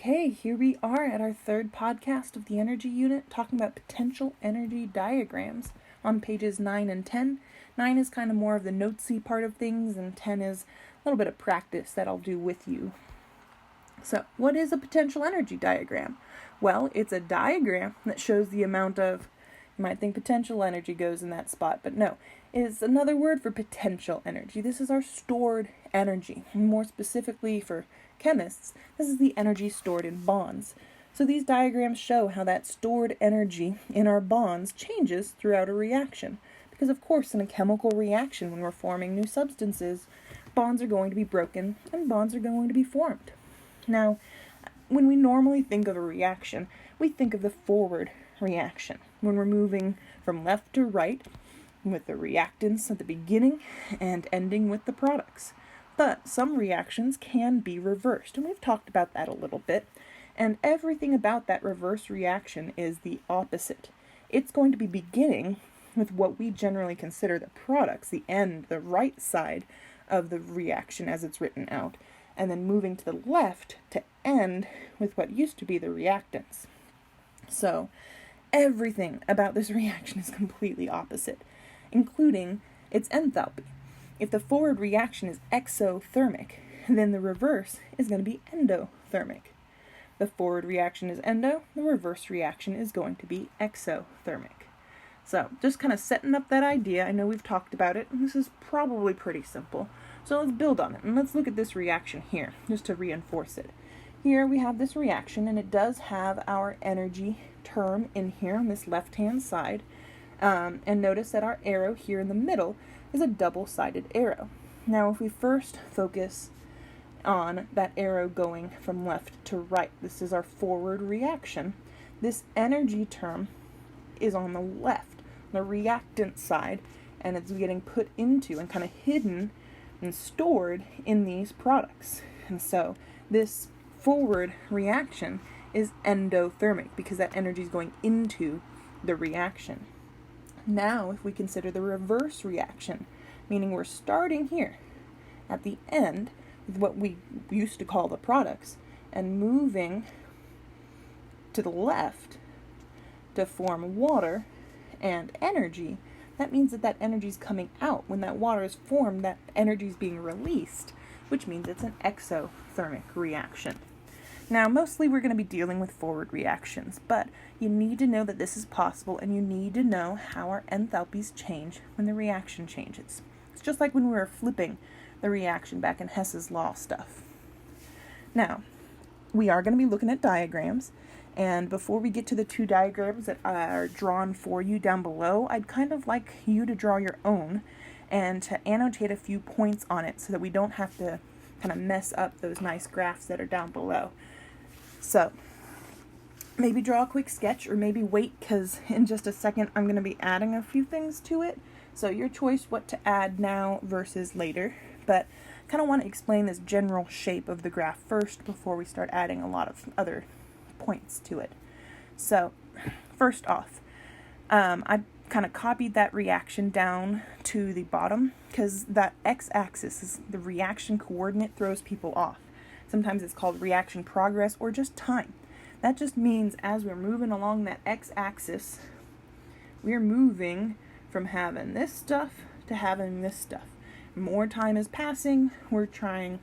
Okay, here we are at our third podcast of the energy unit, talking about potential energy diagrams on pages 9 and 10. 9 is kind of more of the notesy part of things, and 10 is a little bit of practice that I'll do with you. So, what is a potential energy diagram? Well, it's a diagram that shows the amount of, you might think potential energy goes in that spot, but no, it's another word for potential energy. This is our stored energy. More specifically for chemists, this is the energy stored in bonds. So these diagrams show how that stored energy in our bonds changes throughout a reaction. Because of course, in a chemical reaction, when we're forming new substances, bonds are going to be broken and bonds are going to be formed. Now, when we normally think of a reaction, we think of the forward reaction, when we're moving from left to right with the reactants at the beginning and ending with the products. But some reactions can be reversed, and we've talked about that a little bit, and everything about that reverse reaction is the opposite. It's going to be beginning with what we generally consider the products, the end, the right side of the reaction as it's written out, and then moving to the left to end with what used to be the reactants. So, everything about this reaction is completely opposite, including its enthalpy. If the forward reaction is exothermic, then the reverse is going to be endothermic. The forward reaction is endo, the reverse reaction is going to be exothermic. So, just kind of setting up that idea. I know we've talked about it, and this is probably pretty simple. So let's build on it, and let's look at this reaction here, just to reinforce it. Here we have this reaction, and it does have our energy term in here on this left-hand side. And notice that our arrow here in the middle is a double-sided arrow. Now, if we first focus on that arrow going from left to right, this is our forward reaction. This energy term is on the left, the reactant side, and it's getting put into and kind of hidden and stored in these products. And so this forward reaction is endothermic because that energy is going into the reaction. Now, if we consider the reverse reaction, meaning we're starting here at the end with what we used to call the products and moving to the left to form water and energy, that means that energy is coming out. When that water is formed, that energy is being released, which means it's an exothermic reaction. Now, mostly we're going to be dealing with forward reactions, but you need to know that this is possible, and you need to know how our enthalpies change when the reaction changes. It's just like when we were flipping the reaction back in Hess's law stuff. Now, we are going to be looking at diagrams, and before we get to the two diagrams that are drawn for you down below, I'd kind of like you to draw your own and to annotate a few points on it so that we don't have to kind of mess up those nice graphs that are down below. So, maybe draw a quick sketch, or maybe wait, because in just a second I'm going to be adding a few things to it. So your choice what to add now versus later, but kind of want to explain this general shape of the graph first before we start adding a lot of other points to it. So, first off, I kind of copied that reaction down to the bottom because that x-axis is the reaction coordinate, throws people off. Sometimes it's called reaction progress or just time. That just means as we're moving along that x-axis, we're moving from having this stuff to having this stuff. More time is passing, we're kind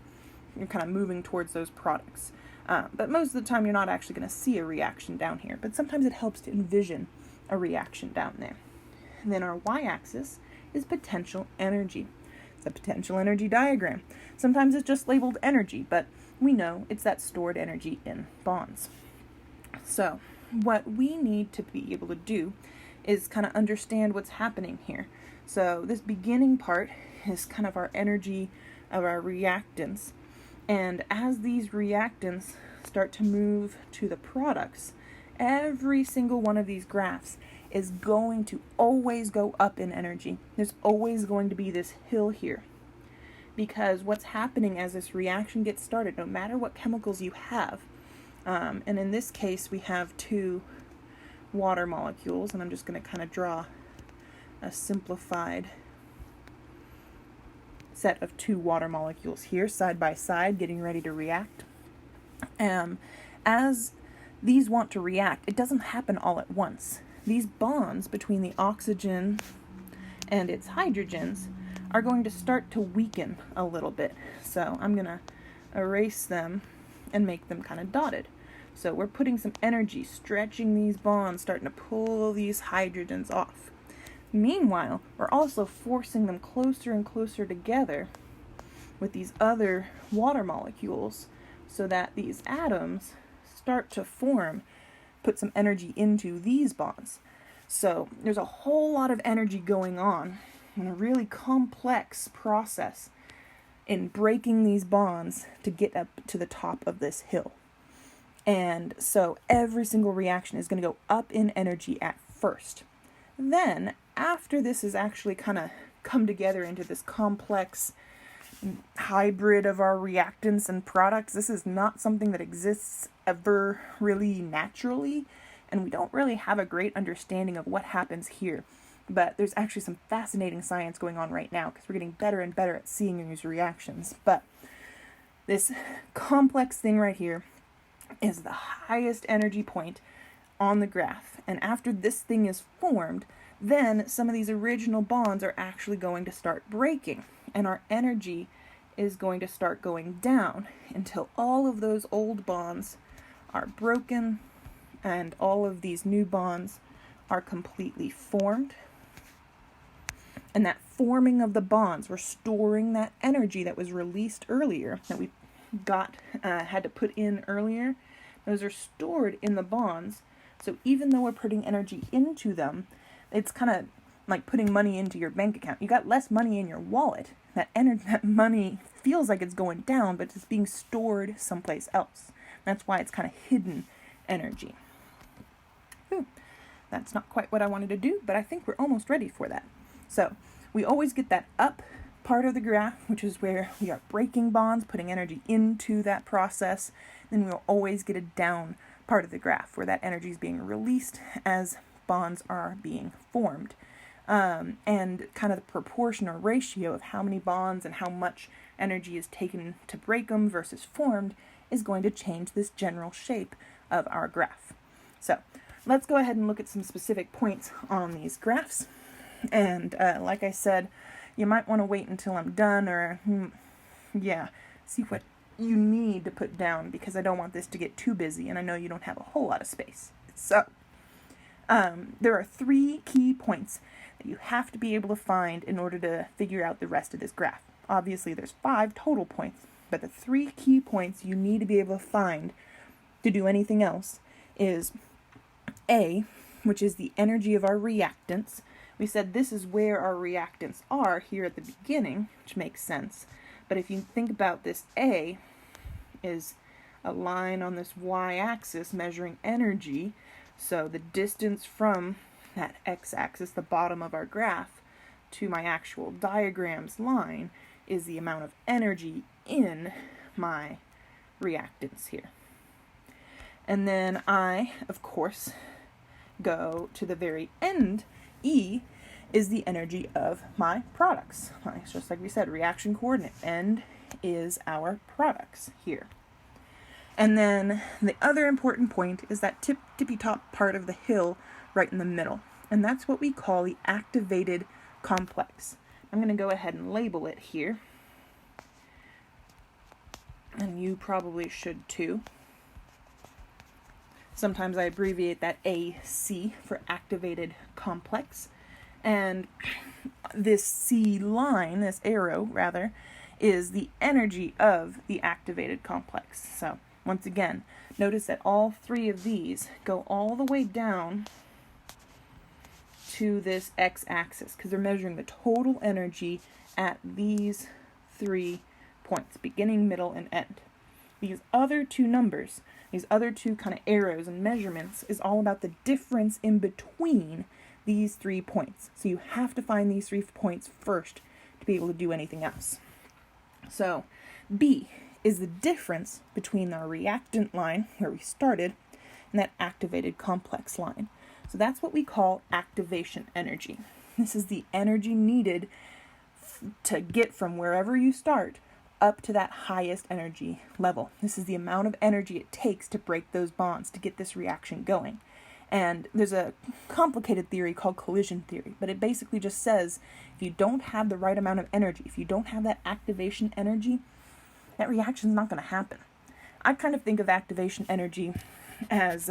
of moving towards those products. But most of the time you're not actually going to see a reaction down here, but sometimes it helps to envision a reaction down there. And then our y-axis is potential energy. It's a potential energy diagram. Sometimes it's just labeled energy, but we know it's that stored energy in bonds. So what we need to be able to do is kind of understand what's happening here. So this beginning part is kind of our energy of our reactants. And as these reactants start to move to the products, every single one of these graphs is going to always go up in energy. There's always going to be this hill here. Because what's happening as this reaction gets started, no matter what chemicals you have, and in this case we have two water molecules, and I'm just going to kind of draw a simplified set of two water molecules here side by side getting ready to react. As these want to react, it doesn't happen all at once. These bonds between the oxygen and its hydrogens are going to start to weaken a little bit. So I'm going to erase them and make them kind of dotted. So we're putting some energy, stretching these bonds, starting to pull these hydrogens off. Meanwhile, we're also forcing them closer and closer together with these other water molecules so that these atoms start to form, put some energy into these bonds. So there's a whole lot of energy going on in a really complex process in breaking these bonds to get up to the top of this hill. And so every single reaction is going to go up in energy at first. Then, after this is actually kind of come together into this complex hybrid of our reactants and products, this is not something that exists ever really naturally, and we don't really have a great understanding of what happens here. But there's actually some fascinating science going on right now because we're getting better and better at seeing these reactions. But this complex thing right here is the highest energy point on the graph. And after this thing is formed, then some of these original bonds are actually going to start breaking. And our energy is going to start going down until all of those old bonds are broken and all of these new bonds are completely formed. And that forming of the bonds, we're storing that energy that was released earlier, that we had to put in earlier. Those are stored in the bonds. So even though we're putting energy into them, it's kind of like putting money into your bank account. You got less money in your wallet. That money feels like it's going down, but it's being stored someplace else. That's why it's kind of hidden energy. That's not quite what I wanted to do, but I think we're almost ready for that. So we always get that up part of the graph, which is where we are breaking bonds, putting energy into that process. Then we'll always get a down part of the graph where that energy is being released as bonds are being formed. And kind of the proportion or ratio of how many bonds and how much energy is taken to break them versus formed is going to change this general shape of our graph. So let's go ahead and look at some specific points on these graphs. And like I said, you might want to wait until I'm done or, see what you need to put down because I don't want this to get too busy and I know you don't have a whole lot of space. So there are 3 key points that you have to be able to find in order to figure out the rest of this graph. Obviously, there's 5 total points, but the 3 key points you need to be able to find to do anything else is A, which is the energy of our reactants. We said this is where our reactants are here at the beginning, which makes sense. But if you think about this, A is a line on this y-axis measuring energy. So the distance from that x-axis, the bottom of our graph, to my actual diagram's line is the amount of energy in my reactants here. And then I, of course, go to the very end. E is the energy of my products. It's just like we said, reaction coordinate. End is our products here. And then the other important point is that tippy top part of the hill right in the middle. And that's what we call the activated complex. I'm going to go ahead and label it here. And you probably should too. Sometimes I abbreviate that AC for activated complex. And this C line, this arrow rather, is the energy of the activated complex. So once again, notice that all 3 of these go all the way down to this x-axis because they're measuring the total energy at these 3 points, beginning, middle, and end. These other 2 numbers, these other 2 kind of arrows and measurements is all about the difference in between these 3 points. So you have to find these 3 points first to be able to do anything else. So B is the difference between our reactant line, where we started, and that activated complex line. So that's what we call activation energy. This is the energy needed to get from wherever you start up to that highest energy level. This is the amount of energy it takes to break those bonds, to get this reaction going. And there's a complicated theory called collision theory, but it basically just says if you don't have the right amount of energy, if you don't have that activation energy, that reaction's not going to happen. I kind of think of activation energy as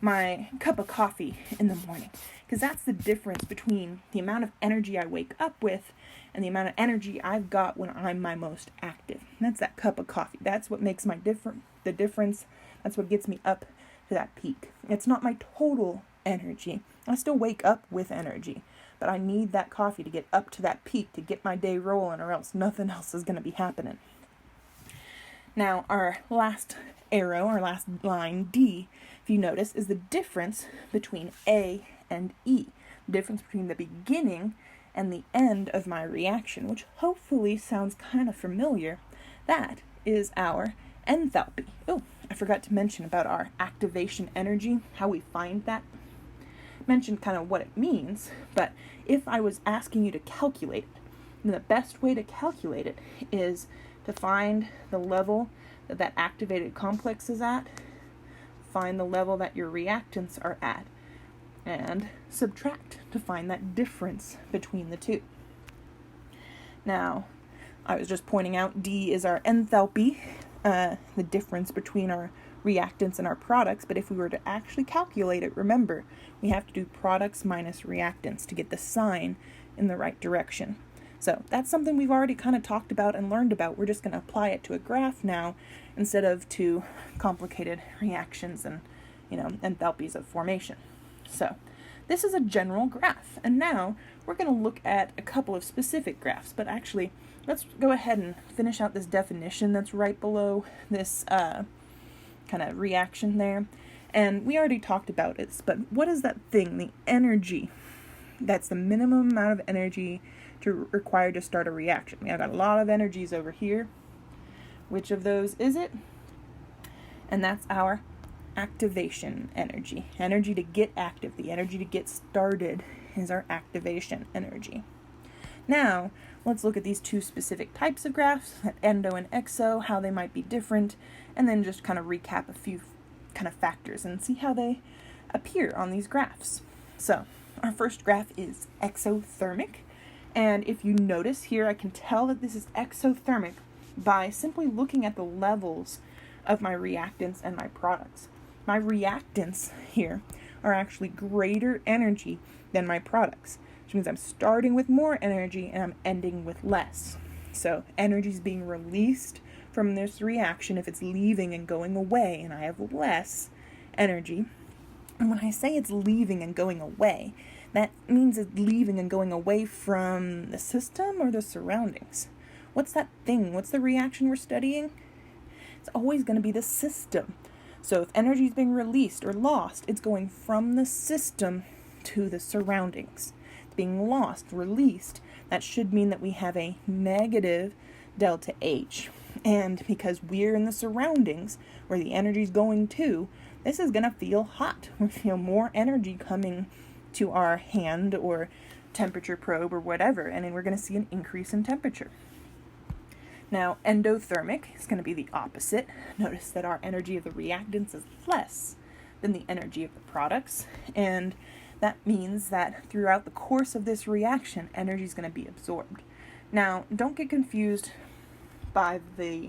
my cup of coffee in the morning, because that's the difference between the amount of energy I wake up with and the amount of energy I've got when I'm my most active. That's that cup of coffee. That's what makes the difference. That's what gets me up to that peak. It's not my total energy. I still wake up with energy, but I need that coffee to get up to that peak to get my day rolling, or else nothing else is going to be happening. Now, our last arrow, our last line, D, if you notice, is the difference between A and E. The difference between the beginning and the end of my reaction, which hopefully sounds kind of familiar. That is our enthalpy. Oh, I forgot to mention about our activation energy, how we find that. Mentioned kind of what it means, but if I was asking you to calculate it, then the best way to calculate it is to find the level that activated complex is at, find the level that your reactants are at, and subtract to find that difference between the two. Now, I was just pointing out D is our enthalpy, the difference between our reactants and our products, but if we were to actually calculate it, remember, we have to do products minus reactants to get the sign in the right direction. So that's something we've already kind of talked about and learned about. We're just going to apply it to a graph now instead of to complicated reactions and, enthalpies of formation. So this is a general graph, and now we're going to look at a couple of specific graphs, but actually let's go ahead and finish out this definition that's right below this kind of reaction there. And we already talked about it, but what is that thing, the energy? That's the minimum amount of energy required to start a reaction. I've got a lot of energies over here. Which of those is it? And that's our activation energy. Energy to get active, the energy to get started is our activation energy. Now, let's look at these two specific types of graphs, endo and exo, how they might be different, and then just kind of recap a few kind of factors and see how they appear on these graphs. So, our first graph is exothermic. And if you notice here, I can tell that this is exothermic by simply looking at the levels of my reactants and my products. My reactants here are actually greater energy than my products, which means I'm starting with more energy and I'm ending with less. So energy is being released from this reaction if it's leaving and going away, and I have less energy. And when I say it's leaving and going away, that means it's leaving and going away from the system or the surroundings. What's that thing? What's the reaction we're studying? It's always going to be the system. So if energy is being released or lost, it's going from the system to the surroundings. It's being lost, released. That should mean that we have a negative delta H. And because we're in the surroundings where the energy is going to, this is going to feel hot. We feel more energy coming to our hand or temperature probe or whatever, and then we're going to see an increase in temperature. Now, endothermic is going to be the opposite. Notice that our energy of the reactants is less than the energy of the products, and that means that throughout the course of this reaction, energy is going to be absorbed. Now, don't get confused by the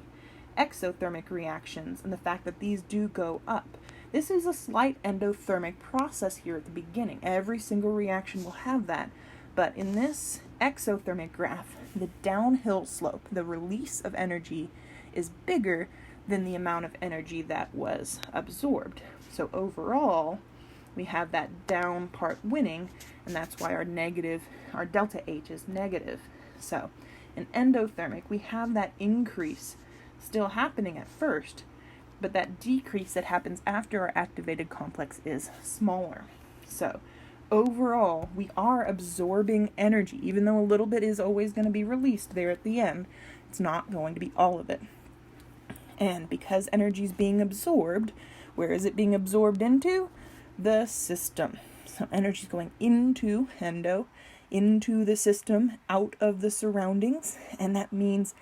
exothermic reactions and the fact that these do go up. This is a slight endothermic process here at the beginning. Every single reaction will have that. But in this exothermic graph, the downhill slope, the release of energy, is bigger than the amount of energy that was absorbed. So overall, we have that down part winning, and that's why our delta H is negative. So in endothermic, we have that increase still happening at first, but that decrease that happens after our activated complex is smaller. So overall, we are absorbing energy, even though a little bit is always going to be released there at the end. It's not going to be all of it. And because energy is being absorbed, where is it being absorbed into? The system. So energy is going into endo, into the system, out of the surroundings, and that means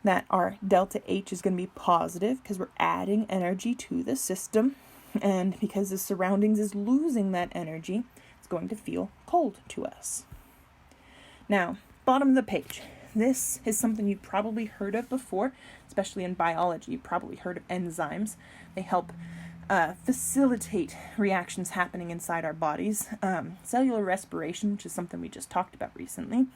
that our delta H is going to be positive because we're adding energy to the system, and because the surroundings is losing that energy, it's going to feel cold to us. Now, bottom of the page. This is something you've probably heard of before, especially in biology. You've probably heard of enzymes. They help facilitate reactions happening inside our bodies. Cellular respiration, which is something we just talked about recently,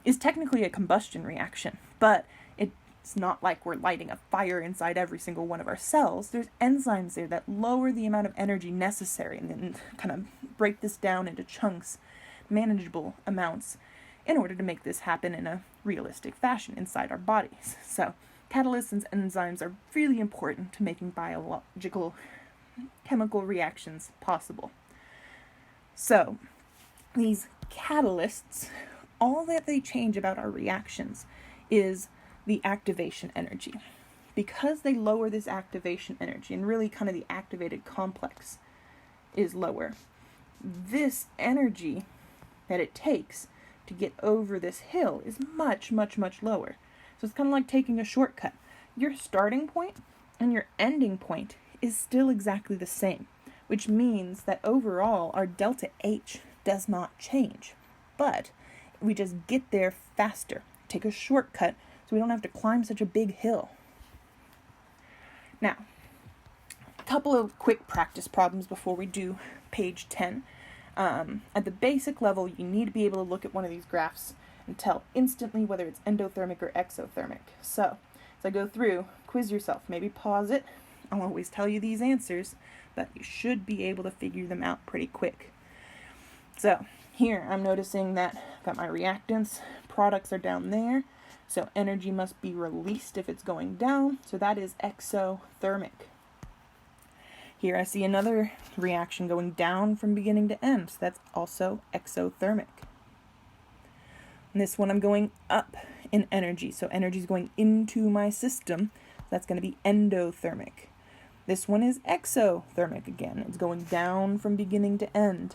is technically a combustion reaction, but it's not like we're lighting a fire inside every single one of our cells. There's enzymes there that lower the amount of energy necessary and then kind of break this down into chunks, manageable amounts, in order to make this happen in a realistic fashion inside our bodies. So catalysts and enzymes are really important to making biological chemical reactions possible. So these catalysts, all that they change about our reactions is the activation energy. Because they lower this activation energy, and really kind of the activated complex is lower, this energy that it takes to get over this hill is much, much, much lower. So it's kind of like taking a shortcut. Your starting point and your ending point is still exactly the same, which means that overall our delta H does not change. But we just get there faster, take a shortcut, so we don't have to climb such a big hill. Now, a couple of quick practice problems before we do page 10. At the basic level, you need to be able to look at one of these graphs and tell instantly whether it's endothermic or exothermic. So, as I go through, quiz yourself, maybe pause it. I'll always tell you these answers, but you should be able to figure them out pretty quick. So, here I'm noticing that I've got my reactants, products are down there, so energy must be released if it's going down, so that is exothermic. Here I see another reaction going down from beginning to end, so that's also exothermic. And this one I'm going up in energy, so energy is going into my system, so that's going to be endothermic. This one is exothermic again, it's going down from beginning to end.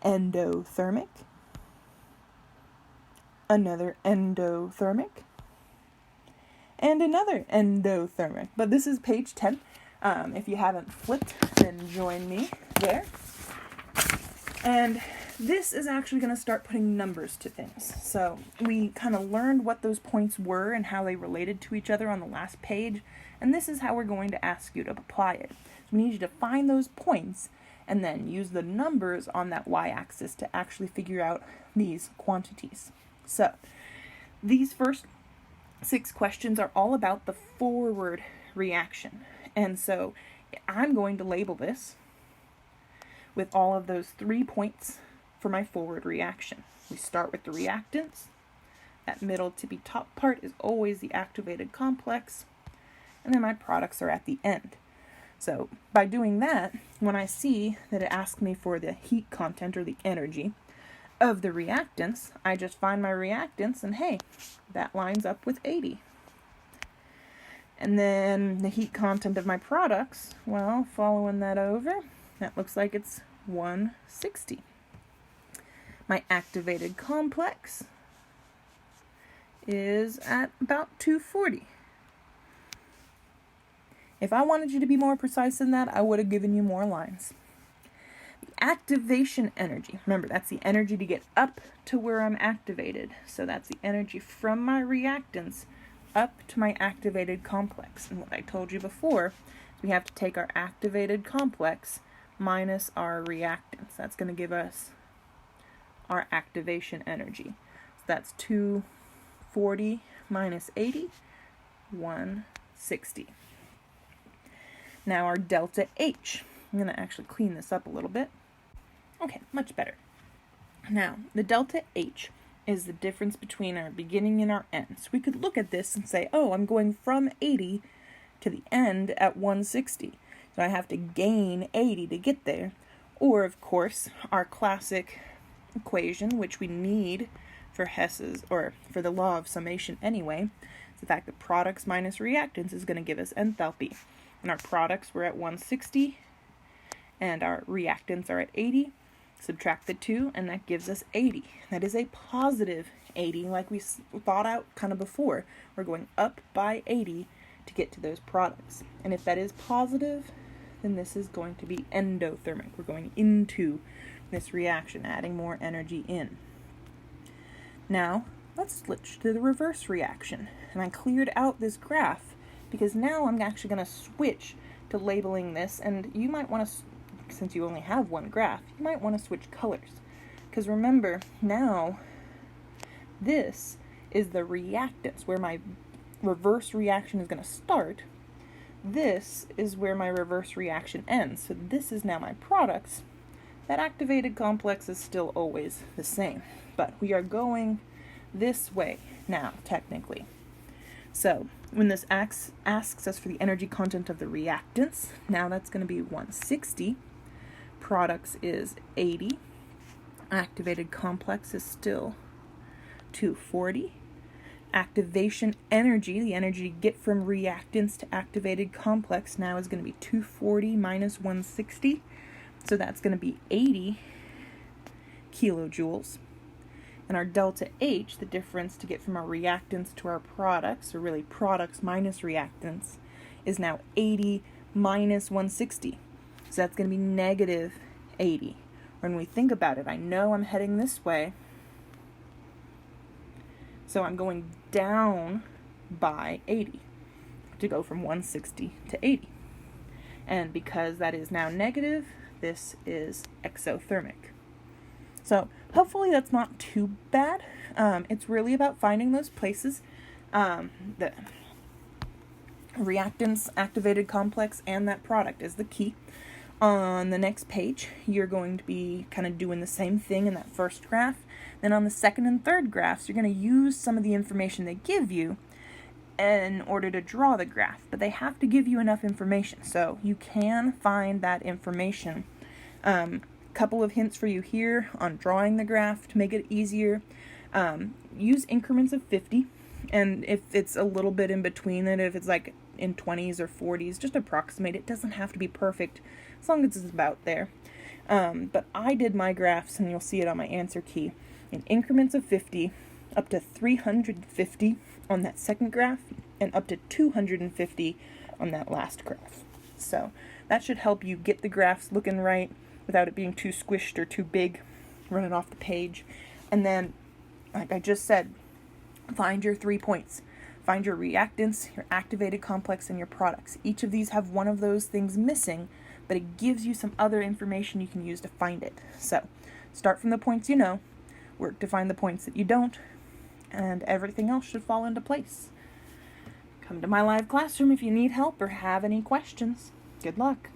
Endothermic. Another endothermic. And another endothermic. But this is page 10. If you haven't flipped, then join me there. And this is actually going to start putting numbers to things. So we kind of learned what those points were and how they related to each other on the last page. And this is how we're going to ask you to apply it. So we need you to find those points and then use the numbers on that y-axis to actually figure out these quantities. So these first 6 questions are all about the forward reaction. And so I'm going to label this with all of those 3 points for my forward reaction. We start with the reactants. That middle to be top part is always the activated complex. And then my products are at the end. So by doing that, when I see that it asks me for the heat content or the energy of the reactants, I just find my reactants and hey, that lines up with 80. And then the heat content of my products, well, following that over, that looks like it's 160. My activated complex is at about 240. If I wanted you to be more precise than that, I would have given you more lines. The activation energy, remember that's the energy to get up to where I'm activated. So that's the energy from my reactants up to my activated complex. And what I told you before is we have to take our activated complex minus our reactants. That's going to give us our activation energy. So that's 240 minus 80, 160. Now our delta H. I'm going to actually clean this up a little bit. Okay, much better. Now, the delta H is the difference between our beginning and our end. So we could look at this and say, oh, I'm going from 80 to the end at 160. So I have to gain 80 to get there. Or, of course, our classic equation, which we need for Hess's, or for the law of summation anyway, is the fact that products minus reactants is going to give us enthalpy. And our products were at 160, and our reactants are at 80. Subtract the 2, and that gives us 80. That is a positive 80 like we thought out kind of before. We're going up by 80 to get to those products. And if that is positive, then this is going to be endothermic. We're going into this reaction, adding more energy in. Now, let's switch to the reverse reaction. And I cleared out this graph because now I'm actually going to switch to labeling this, and you might want to, since you only have one graph, you might want to switch colors. Because remember, now this is the reactants, where my reverse reaction is going to start. This is where my reverse reaction ends. So this is now my products. That activated complex is still always the same, but we are going this way now, technically. So when this asks us for the energy content of the reactants, now that's going to be 160. Products is 80. Activated complex is still 240. Activation energy, the energy to get from reactants to activated complex, now is going to be 240 minus 160. So that's going to be 80 kilojoules. And our delta H, the difference to get from our reactants to our products, or really products minus reactants, is now 80 minus 160. So that's going to be negative 80. When we think about it, I know I'm heading this way, so I'm going down by 80 to go from 160 to 80. And because that is now negative, this is exothermic. So hopefully that's not too bad. It's really about finding those places, the reactants, activated complex, and that product is the key. On the next page, you're going to be kind of doing the same thing in that first graph. Then on the second and third graphs, you're going to use some of the information they give you in order to draw the graph. But they have to give you enough information, so you can find that information. Couple of hints for you here on drawing the graph to make it easier. Use increments of 50, and if it's a little bit in between it, if it's like in 20s or 40s, just approximate. It doesn't have to be perfect, as long as it's about there. But I did my graphs, and you'll see it on my answer key, in increments of 50, up to 350 on that second graph, and up to 250 on that last graph. So that should help you get the graphs looking right without it being too squished or too big, running off the page. And then, like I just said, find your 3 points. Find your reactants, your activated complex, and your products. Each of these have one of those things missing, but it gives you some other information you can use to find it. So start from the points you know, work to find the points that you don't, and everything else should fall into place. Come to my live classroom if you need help or have any questions. Good luck.